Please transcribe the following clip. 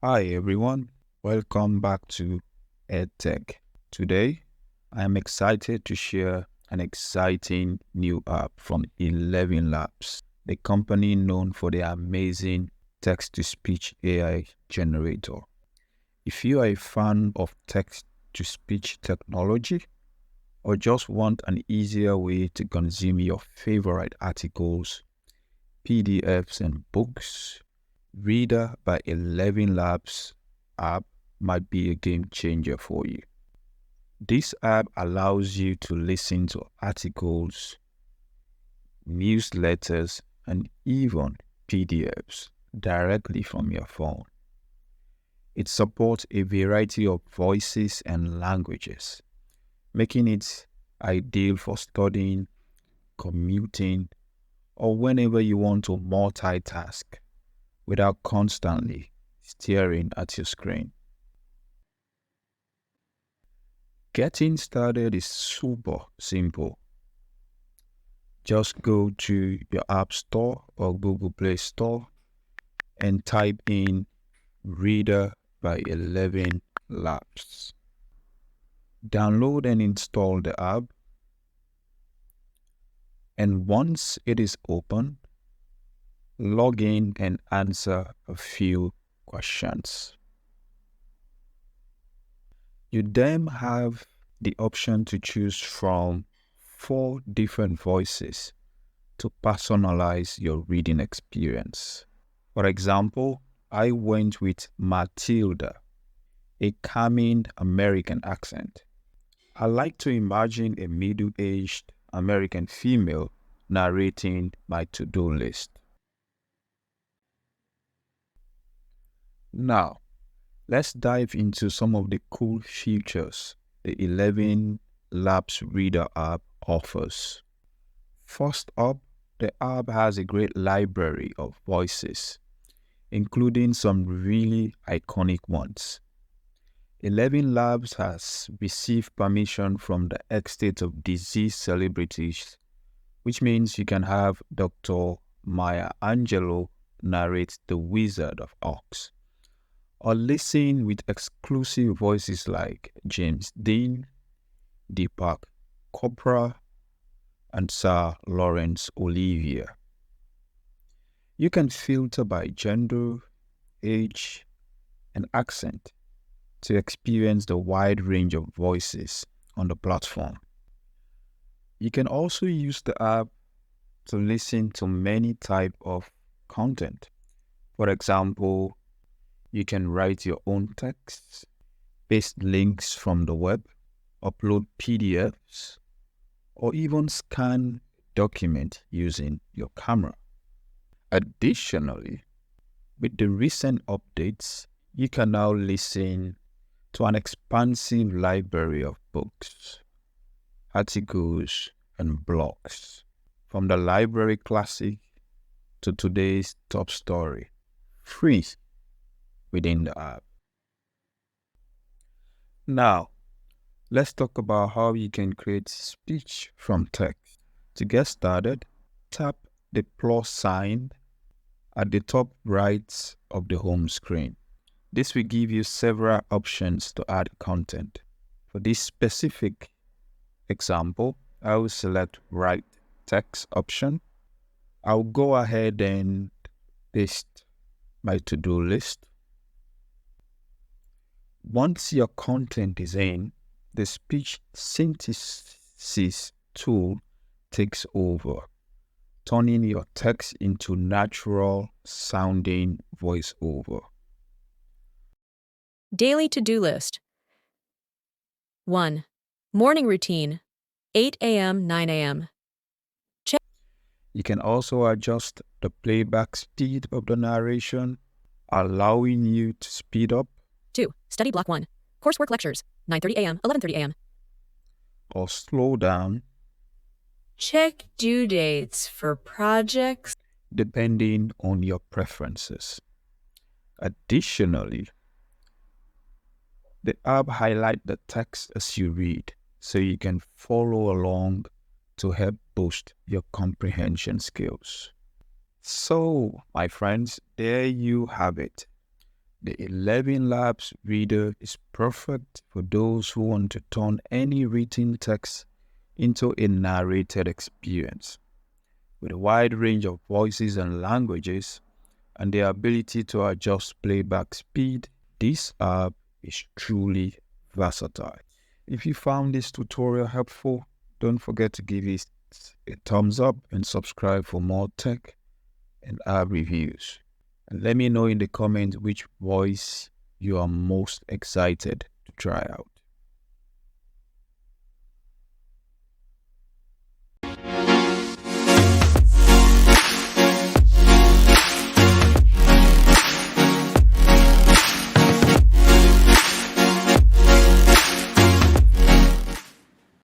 Hi everyone, welcome back to EdTech. Today, I am excited to share an exciting new app from Elevenlabs, the company known for their amazing text-to-speech AI generator. If you are a fan of text-to-speech technology or just want an easier way to consume your favorite articles, PDFs, and books, Reader by Elevenlabs app might be a game changer for you. This app allows you to listen to articles, newsletters, and even PDFs directly from your phone. It supports a variety of voices and languages, making it ideal for studying, commuting, or whenever you want to multitask without constantly staring at your screen. Getting started is super simple. Just go to your App Store or Google Play Store and type in Reader by Elevenlabs. Download and install the app, and once it is open, log in and answer a few questions. You then have the option to choose from 4 different voices to personalize your reading experience. For example, I went with Matilda, a calming American accent. I like to imagine a middle-aged American female narrating my to-do list. Now, let's dive into some of the cool features the Elevenlabs Reader app offers. First up, the app has a great library of voices, including some really iconic ones. Elevenlabs has received permission from the estate of deceased celebrities, which means you can have Dr. Maya Angelou narrate The Wizard of Oz, or listen with exclusive voices like James Dean, Deepak Chopra, and Sir Laurence Olivier. You can filter by gender, age, and accent to experience the wide range of voices on the platform. You can also use the app to listen to many types of content. For example, you can write your own texts, paste links from the web, upload PDFs, or even scan document using your camera. Additionally, with the recent updates, you can now listen to an expansive library of books, articles, and blogs, from the library classic to today's top story, free within the app. Now, let's talk about how you can create speech from text. To get started, tap the plus sign at the top right of the home screen. This will give you several options to add content. For this specific example, I will select Write Text option. I'll go ahead and paste my to-do list. Once your content is in, the speech synthesis tool takes over, turning your text into natural sounding voiceover. Daily to-do list. 1. Morning routine, 8 a.m., 9 a.m. You can also adjust the playback speed of the narration, allowing you to speed up 2. Study block 1. Coursework lectures, 9:30 a.m., 11:30 a.m. or slow down, Check due dates for projects. depending on your preferences. Additionally, the app highlights the text as you read, so you can follow along to help boost your comprehension skills. So, my friends, there you have it. The Elevenlabs Reader is perfect for those who want to turn any written text into a narrated experience. With a wide range of voices and languages, and the ability to adjust playback speed, this app is truly versatile. If you found this tutorial helpful, don't forget to give it a thumbs up and subscribe for more tech and app reviews. And let me know in the comments which voice you are most excited to try out.